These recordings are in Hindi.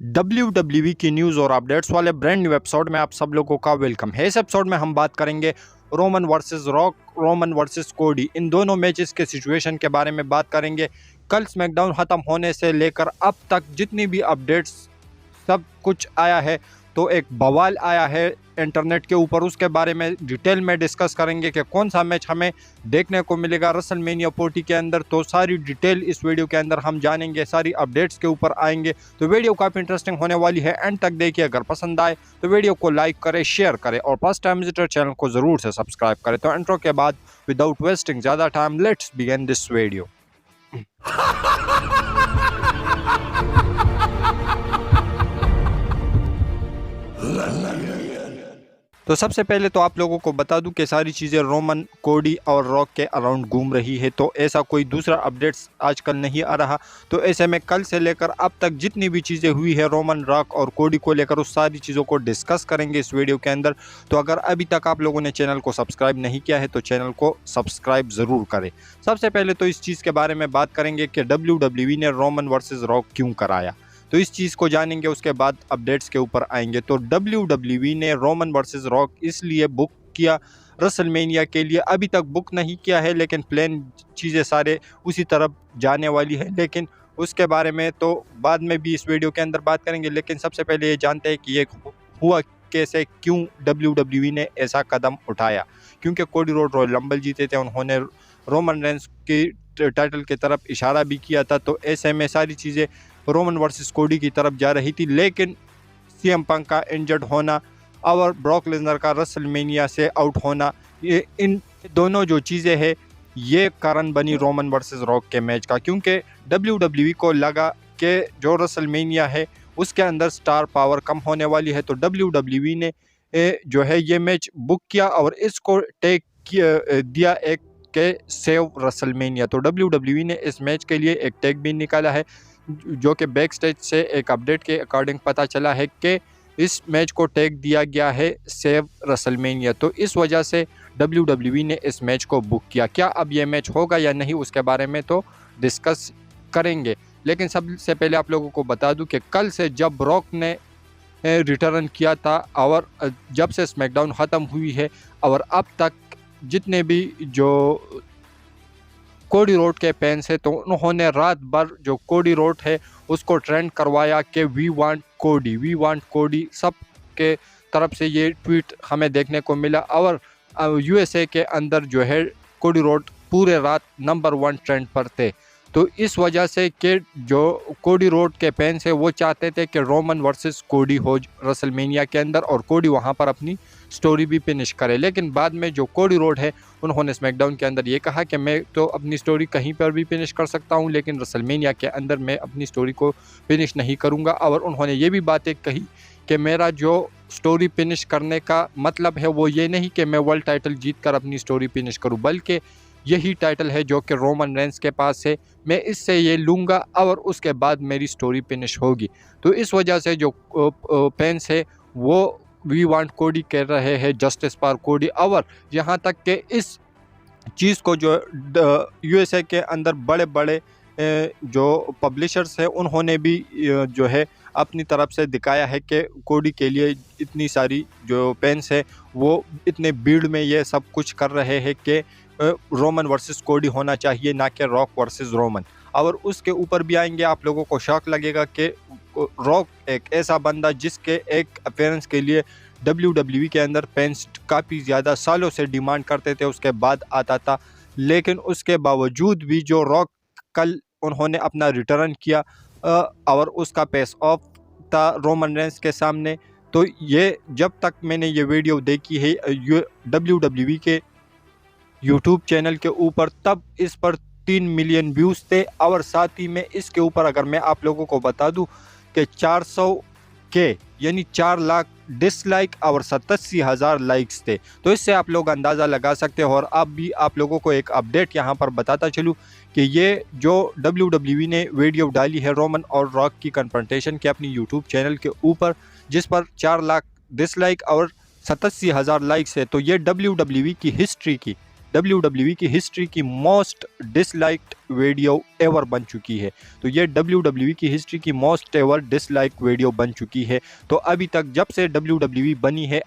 WWE की न्यूज़ और अपडेट्स वाले ब्रांड न्यू एपिसोड में आप सब लोगों का वेलकम है। इस एपिसोड में हम बात करेंगे Roman versus Rock, Roman versus Cody, इन दोनों मैचेस के सिचुएशन के बारे में बात करेंगे। कल स्मैकडाउन ख़त्म होने से लेकर अब तक जितनी भी अपडेट्स सब कुछ आया है, तो एक बवाल आया है इंटरनेट के ऊपर, उसके बारे में डिटेल में डिस्कस करेंगे कि कौन सा मैच हमें देखने को मिलेगा रेसलमेनिया 40 के अंदर। तो सारी डिटेल इस वीडियो के अंदर हम जानेंगे, सारी अपडेट्स के ऊपर आएंगे। तो वीडियो काफ़ी इंटरेस्टिंग होने वाली है, एंड तक देखिए। अगर पसंद आए तो वीडियो को लाइक करें, शेयर करें और फर्स्ट टाइम विजिटर चैनल को ज़रूर से सब्सक्राइब करें। तो इंट्रो के बाद विदाउट वेस्टिंग ज़्यादा time, let's begin this video. तो सबसे पहले तो आप लोगों को बता दूं कि सारी चीज़ें रोमन, कोडी और रॉक के अराउंड घूम रही है, तो ऐसा कोई दूसरा अपडेट्स आजकल नहीं आ रहा। तो ऐसे में कल से लेकर अब तक जितनी भी चीज़ें हुई है रोमन, रॉक और कोडी को लेकर, उस सारी चीज़ों को डिस्कस करेंगे इस वीडियो के अंदर। तो अगर अभी तक आप लोगों ने चैनल को सब्सक्राइब नहीं किया है तो चैनल को सब्सक्राइब ज़रूर करें। सबसे पहले तो इस चीज़ के बारे में बात करेंगे कि WWE ने रोमन वर्सेस रॉक क्यों कराया, तो इस चीज़ को जानेंगे। उसके बाद अपडेट्स के ऊपर आएंगे। तो WWE ने रोमन वर्सेस रॉक इसलिए बुक किया रेसलमेनिया के लिए, अभी तक बुक नहीं किया है, लेकिन प्लान चीज़ें सारे उसी तरफ जाने वाली है, लेकिन उसके बारे में तो बाद में भी इस वीडियो के अंदर बात करेंगे। लेकिन सबसे पहले ये जानते हैं कि ये हुआ कैसे, क्यों WWE ने ऐसा कदम उठाया। क्योंकि कोडी रोड रॉयल रंबल जीते थे, उन्होंने रोमन रेंस की टाइटल की तरफ इशारा भी किया था, तो ऐसे में सारी चीज़ें रोमन वर्सेस कोडी की तरफ जा रही थी। लेकिन सीएम पंक का इंजर्ड होना और ब्रॉक लेसनर का रेसलमेनिया से आउट होना, ये इन दोनों जो चीज़ें हैं ये कारण बनी रोमन वर्सेस रॉक के मैच का। क्योंकि WWE को लगा कि जो रेसलमेनिया है उसके अंदर स्टार पावर कम होने वाली है, तो WWE ने जो है ये मैच बुक किया और इसको टेक दिया एक के सेव रेसलमेनिया। तो WWE ने इस मैच के लिए एक टैग भी निकाला है, जो कि बैक स्टेज से एक अपडेट के अकॉर्डिंग पता चला है कि इस मैच को टैग दिया गया है सेव रेसलमेनिया। तो इस वजह से WWE ने इस मैच को बुक किया। क्या अब ये मैच होगा या नहीं, उसके बारे में तो डिस्कस करेंगे। लेकिन सबसे पहले आप लोगों को बता दूं कि कल से जब रॉक ने रिटर्न किया था और जब से स्मैकडाउन ख़त्म हुई है और अब तक जितने भी जो कोडी रोड के फैंस है, तो उन्होंने रात भर जो कोडी रोड है उसको ट्रेंड करवाया कि वी वांट कोडी, वी वांट कोडी। सब के तरफ से ये ट्वीट हमें देखने को मिला और USA के अंदर जो है कोडी रोड पूरे रात नंबर 1 ट्रेंड पर थे। तो इस वजह से कि जो कोडी रोड के फैंस है वो चाहते थे कि रोमन वर्सेस कोडी हो रेसलमेनिया के अंदर और कोडी वहां पर अपनी स्टोरी भी फिनिश करे। लेकिन बाद में जो कोडी रोड है उन्होंने स्मैकडाउन के अंदर ये कहा कि मैं तो अपनी स्टोरी कहीं पर भी फिनिश कर सकता हूं, लेकिन रेसलमेनिया के अंदर मैं अपनी स्टोरी को फिनिश नहीं करूंगा। और उन्होंने ये भी बातें कही कि मेरा जो स्टोरी फिनिश करने का मतलब है वो ये नहीं कि मैं वर्ल्ड टाइटल जीत कर अपनी स्टोरी फिनिश करूँ, बल्कि यही टाइटल है जो कि रोमन रेंस के पास है, मैं इससे ये लूँगा और उसके बाद मेरी स्टोरी फिनिश होगी। तो इस वजह से जो फैंस है वो वी वांट कोडी कह रहे हैं, जस्टिस फॉर कोडी। और यहाँ तक कि इस चीज़ को जो USA के अंदर बड़े बड़े जो पब्लिशर्स हैं उन्होंने भी जो है अपनी तरफ से दिखाया है कि कोडी के लिए इतनी सारी जो फैंस है वो इतने भीड़ में ये सब कुछ कर रहे हैं कि रोमन वर्सेस कोडी होना चाहिए, ना कि रॉक वर्सेस रोमन। और उसके ऊपर भी आएंगे, आप लोगों को शौक लगेगा कि रॉक एक ऐसा बंदा जिसके एक अपीयरेंस के लिए WWE के अंदर फैंस काफ़ी ज़्यादा सालों से डिमांड करते थे, उसके बाद आता था। लेकिन उसके बावजूद भी जो रॉक कल उन्होंने अपना रिटर्न किया और उसका पेस ऑफ था रोमन रेंस के सामने। तो ये जब तक मैंने ये वीडियो देखी है WWE के यूट्यूब चैनल के ऊपर, तब इस पर 3 मिलियन व्यूज़ थे। और साथ ही में इसके ऊपर अगर मैं आप लोगों को बता दूं कि 400K यानी 4 लाख डिसलाइक और 87,000 लाइक्स थे। तो इससे आप लोग अंदाज़ा लगा सकते हो। और अब भी आप लोगों को एक अपडेट यहाँ पर बताता चलूँ कि ये जो WWE ने वीडियो डाली है रोमन और रॉक की कन्फ्रंटेशन के अपनी यूट्यूब चैनल के ऊपर, जिस पर 4 लाख डिसलाइक और 87,000 लाइक्स है, तो ये WWE की हिस्ट्री की WWE की हिस्ट्री की मोस्ट डिसलाइक्ड वीडियो एवर बन चुकी है। तो ये WWE की हिस्ट्री की मोस्ट एवर डिसलाइक वीडियो बन चुकी है। तो अभी तक जब से WWE बनी है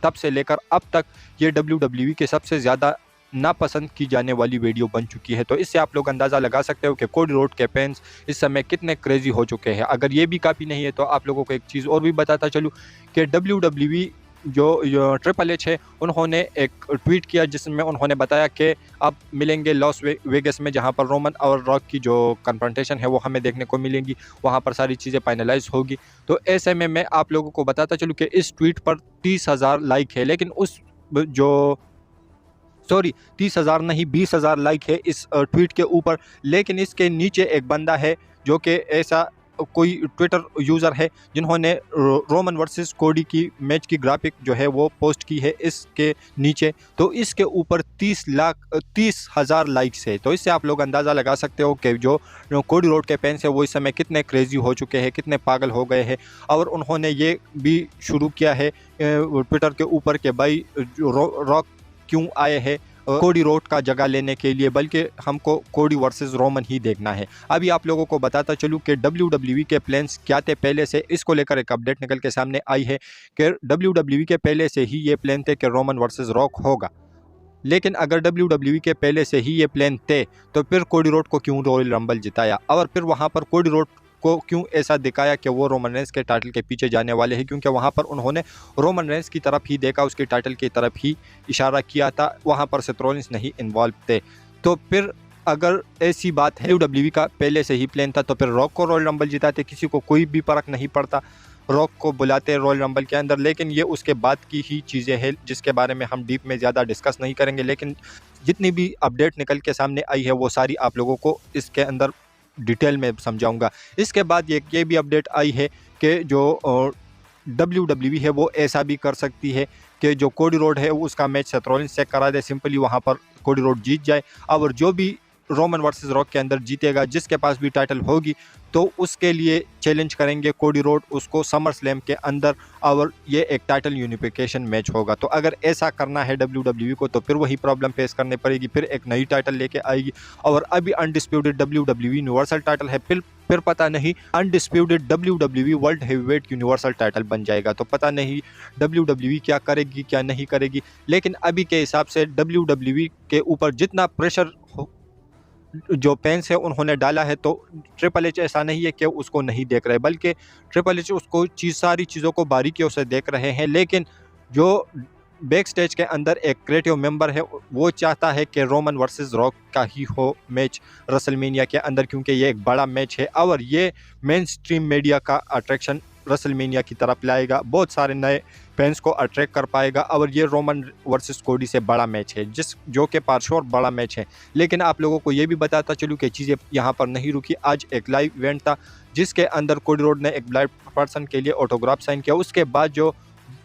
तब से लेकर अब तक ये WWE के सबसे ज़्यादा नापसंद की जाने वाली वीडियो बन चुकी है। तो इससे आप लोग अंदाज़ा लगा सकते हो कि कोडी रोड के फैंस इस समय कितने क्रेजी हो चुके हैं। अगर ये भी काफ़ी नहीं है तो आप लोगों को एक चीज़ और भी बताता चलूँ कि WWE जो ट्रिपल एच है, उन्होंने एक ट्वीट किया जिसमें उन्होंने बताया कि अब मिलेंगे लॉस वेगस में, जहां पर रोमन और रॉक की जो कन्फ्रंटेशन है वो हमें देखने को मिलेंगी, वहां पर सारी चीज़ें फाइनलाइज होगी। तो ऐसे में मैं आप लोगों को बताता चलूँ कि इस ट्वीट पर 30,000 लाइक है, लेकिन उस जो 30,000 नहीं 20,000 लाइक है इस ट्वीट के ऊपर। लेकिन इसके नीचे एक बंदा है जो कि ऐसा कोई ट्विटर यूज़र है जिन्होंने रोमन वर्सेस कोडी की मैच की ग्राफिक जो है वो पोस्ट की है इसके नीचे। तो इसके ऊपर 30,000 लाइक्स है। तो इससे आप लोग अंदाज़ा लगा सकते हो कि जो कोडी रोड के फैंस है वो इस समय कितने क्रेजी हो चुके हैं, कितने पागल हो गए हैं। और उन्होंने ये भी शुरू किया है ट्विटर के ऊपर कि भाई रॉक क्यों आए हैं कोडी रोड का जगह लेने के लिए, बल्कि हमको कोडी वर्सेस रोमन ही देखना है। अभी आप लोगों को बताता चलूँ कि WWE के प्लान्स क्या थे पहले से, इसको लेकर एक अपडेट निकल के सामने आई है कि WWE के पहले से ही ये प्लान थे कि रोमन वर्सेस रॉक होगा। लेकिन अगर WWE के पहले से ही ये प्लान थे तो फिर कोडी रोड को क्यों रॉयल रंबल जिताया, और फिर वहाँ पर कोडी रोड को क्यों ऐसा दिखाया कि वो रोमन रेंस के टाइटल के पीछे जाने वाले हैं, क्योंकि वहाँ पर उन्होंने रोमन रेंस की तरफ ही देखा, उसके टाइटल की तरफ ही इशारा किया था, वहाँ पर सेथ रॉलिंस नहीं इन्वॉल्व थे। तो फिर अगर ऐसी बात है WWE का पहले से ही प्लान था तो फिर रॉक को रॉयल रंबल जिताते, किसी को कोई भी फर्क नहीं पड़ता, रॉक को बुलाते रॉयल रंबल के अंदर। लेकिन ये उसके बाद की ही चीज़ें हैं जिसके बारे में हम डीप में ज़्यादा डिस्कस नहीं करेंगे। लेकिन जितनी भी अपडेट निकल के सामने आई है वो सारी आप लोगों को इसके अंदर डिटेल में समझाऊंगा। इसके बाद ये भी अपडेट आई है कि जो WWE है वो ऐसा भी कर सकती है कि जो कोडी रोड है उसका मैच सेथ रॉलिंस से करा दे, सिंपली वहाँ पर कोडी रोड जीत जाए, और जो भी रोमन वर्सेस रॉक के अंदर जीतेगा, जिसके पास भी टाइटल होगी, तो उसके लिए चैलेंज करेंगे कोडी रोड उसको समर स्लैम के अंदर, और ये एक टाइटल यूनिफिकेशन मैच होगा। तो अगर ऐसा करना है WWE को तो फिर वही प्रॉब्लम फेस करनी पड़ेगी, फिर एक नई टाइटल लेके आएगी। और अभी अनडिस्प्यूटेड WWE यूनिवर्सल टाइटल है, फिर पता नहीं undisputed WWE world heavyweight universal title बन जाएगा। तो पता नहीं WWE क्या करेगी क्या नहीं करेगी। लेकिन अभी के हिसाब से WWE के ऊपर जितना प्रेशर जो फैंस है उन्होंने डाला है, तो ट्रिपल एच ऐसा नहीं है कि उसको नहीं देख रहे, बल्कि ट्रिपल एच उसको सारी चीज़ों को बारीकियों से देख रहे हैं। लेकिन जो बैक स्टेज के अंदर एक क्रिएटिव मेंबर है वो चाहता है कि रोमन वर्सेस रॉक का ही हो मैच रेसलमेनिया के अंदर, क्योंकि ये एक बड़ा मैच है और ये मेन स्ट्रीम मीडिया का अट्रैक्शन रेसलमेनिया की तरफ लाएगा, बहुत सारे नए फैंस को अट्रैक्ट कर पाएगा। और ये रोमन वर्सेस कोडी से बड़ा मैच है, जो कि पारश्योर बड़ा मैच है। लेकिन आप लोगों को ये भी बताता चलूँ कि चीज़ें यहाँ पर नहीं रुकी। आज एक लाइव इवेंट था जिसके अंदर कोडी रोड ने एक ब्लाइंड पर्सन के लिए ऑटोग्राफ साइन किया। उसके बाद जो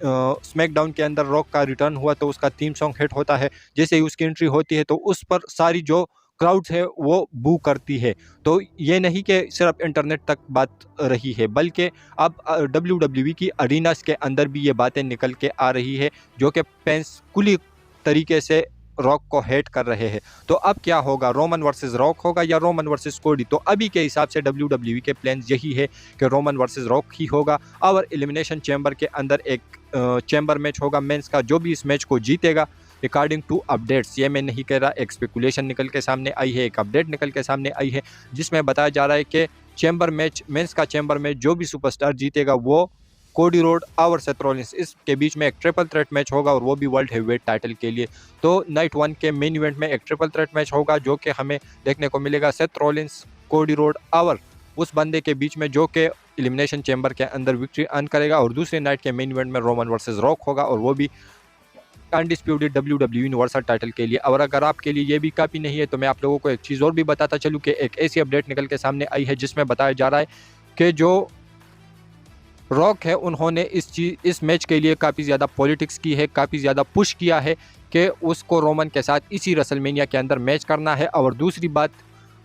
स्मैकडाउन के अंदर रॉक का रिटर्न हुआ तो उसका थीम सॉन्ग हिट होता है। जैसे ही उसकी एंट्री होती है तो उस पर सारी जो क्राउड है वो बू करती है। तो ये नहीं कि सिर्फ इंटरनेट तक बात रही है, बल्कि अब WWE की अरीनास के अंदर भी ये बातें निकल के आ रही है, जो कि फैंस कुली तरीके से रॉक को हेट कर रहे हैं। तो अब क्या होगा, रोमन वर्सेस रॉक होगा या रोमन वर्सेस कोडी? तो अभी के हिसाब से WWE के प्लान्स यही है कि रोमन वर्सेस रॉक ही होगा, और एलिमिनेशन चैम्बर के अंदर एक चैम्बर मैच होगा मेंस का। जो भी इस मैच को जीतेगा, अकॉर्डिंग टू अपडेट्स, ये मैं नहीं कह रहा, एक स्पेकुलेशन निकल के सामने आई है, एक अपडेट निकल के सामने आई है जिसमें बताया जा रहा है कि चैम्बर मैच, मेंस का चैम्बर मैच जो भी सुपरस्टार जीतेगा वो कोडी रोड और सेथ रॉलिंस, इसके बीच में एक ट्रिपल थ्रेट मैच होगा, और वो भी वर्ल्ड हेवीवेट टाइटल के लिए। तो नाइट 1 के मेन इवेंट में एक ट्रिपल थ्रेट मैच होगा जो कि हमें देखने को मिलेगा सेथ रॉलिंस, कोडी रोड और उस बंदे के बीच में जो कि एलिमिनेशन चैम्बर के अंदर विक्ट्री अर्न करेगा। और दूसरे नाइट के मेन इवेंट में रोमन वर्सेस रॉक होगा, और वो भी अनडिस्प्यूटेड WWE यूनिवर्सल टाइटल के लिए। और अगर आपके लिए ये भी काफ़ी नहीं है तो मैं आप लोगों को एक चीज़ और भी बताता चलूँ कि एक ऐसी अपडेट निकल के सामने आई है जिसमें बताया जा रहा है कि जो रॉक है उन्होंने इस मैच के लिए काफ़ी ज़्यादा पॉलिटिक्स की है, काफ़ी ज़्यादा पुश किया है कि उसको रोमन के साथ इसी रेसलमेनिया के अंदर मैच करना है। और दूसरी बात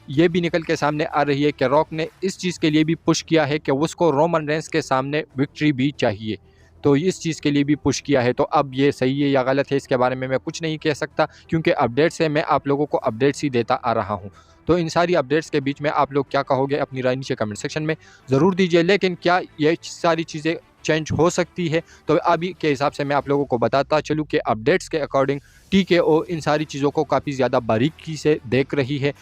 ये भी निकल के सामने आ रही है कि रॉक ने इस चीज़ के लिए भी पुश किया है कि उसको रोमन रेंस के सामने विक्ट्री भी चाहिए। तो इस चीज़ के लिए भी पुश किया है। तो अब ये सही है या गलत है इसके बारे में मैं कुछ नहीं कह सकता, क्योंकि अपडेट्स है, मैं आप लोगों को अपडेट्स ही देता आ रहा हूँ। तो इन सारी अपडेट्स के बीच में आप लोग क्या कहोगे, अपनी राय नीचे कमेंट सेक्शन में ज़रूर दीजिए। लेकिन क्या ये सारी चीज़ें चेंज हो सकती है? तो अभी के हिसाब से मैं आप लोगों को बताता चलूँ कि अपडेट्स के अकॉर्डिंग TKO इन सारी चीज़ों को काफ़ी ज़्यादा बारीकी से देख रही है।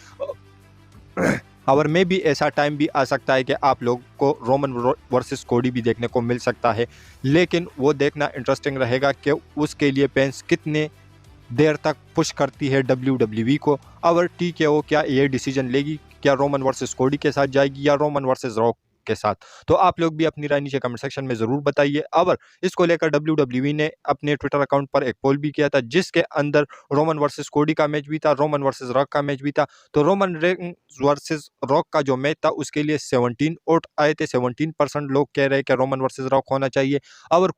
और मे भी ऐसा टाइम भी आ सकता है कि आप लोग को रोमन वर्सेस कोडी भी देखने को मिल सकता है, लेकिन वो देखना इंटरेस्टिंग रहेगा कि उसके लिए पेंस कितने देर तक पुश करती है WWE को, और TKO क्या ये डिसीजन लेगी, क्या रोमन वर्सेस कोडी के साथ जाएगी या रोमन वर्सेस रॉक के साथ। तो आप लोग भी अपनी राय नीचे कमेंट सेक्शन में ज़रूर बताइए। और इसको लेकर WWE ने अपने ट्विटर अकाउंट पर एक पोल भी किया था, जिसके अंदर रोमन वर्सेस कोडी का मैच भी था, रोमन वर्सेस रॉक का मैच भी था। तो रोमन रेंस वर्सेस रॉक का जो मैच था उसके लिए 17 वोट आए थे। 17% लोग कह रहे हैं कि रोमन वर्सेस रॉक होना चाहिए, और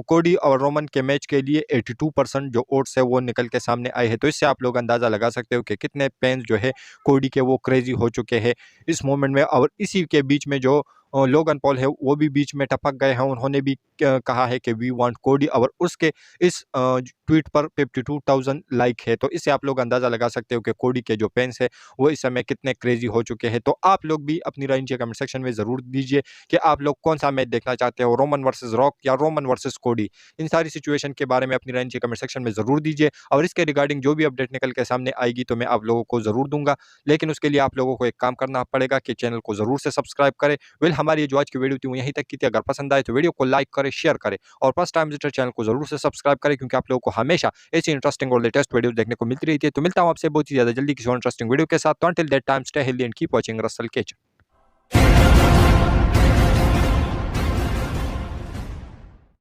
कोडी और रोमन के मैच के लिए 82% जो वोट्स है वो निकल के सामने आए हैं। तो इससे आप लोग अंदाज़ा लगा सकते हो कि कितने फैंस जो है कोडी के वो क्रेजी हो चुके हैं इस मोमेंट में। और इसी के बीच में जो लोगन पॉल है वो भी बीच में टपक गए हैं, उन्होंने भी कहा है कि वी वांट कोडी, और उसके इस ट्वीट पर 52,000 लाइक है। तो इससे आप लोग अंदाज़ा लगा सकते हो कि कोडी के जो फैंस है वो इस समय कितने क्रेजी हो चुके हैं। तो आप लोग भी अपनी राय नीचे कमेंट सेक्शन में ज़रूर दीजिए कि आप लोग कौन सा मैच देखना चाहते हो, रोमन वर्सेस रॉक या रोमन वर्सेस कोडी। इन सारी सिचुएशन के बारे में अपनी राय नीचे कमेंट सेक्शन में ज़रूर दीजिए, और इसके रिगार्डिंग जो भी अपडेट निकल के सामने आएगी तो मैं आप लोगों को ज़रूर दूंगा। लेकिन उसके लिए आप लोगों को एक काम करना पड़ेगा कि चैनल को ज़रूर से सब्सक्राइब करें। वेल, हमारी ये जो आज की वीडियो थी वो यहीं तक की थी। अगर पसंद आए तो वीडियो को लाइक करें, शेयर करें, और फर्स्ट टाइम विजिटर चैनल को ज़रूर से सब्सक्राइब करें, क्योंकि आप लोगों को हमेशा ऐसी इंटरेस्टिंग और लेटेस्ट वीडियो देखने को मिलती रहती है। तो मिलता हूँ आपसे बहुत ही ज़्यादा जल्दी किसी और इंटरेस्टिंग वीडियो के साथ। तो until that time stay healthy and keep watching Russell केचर।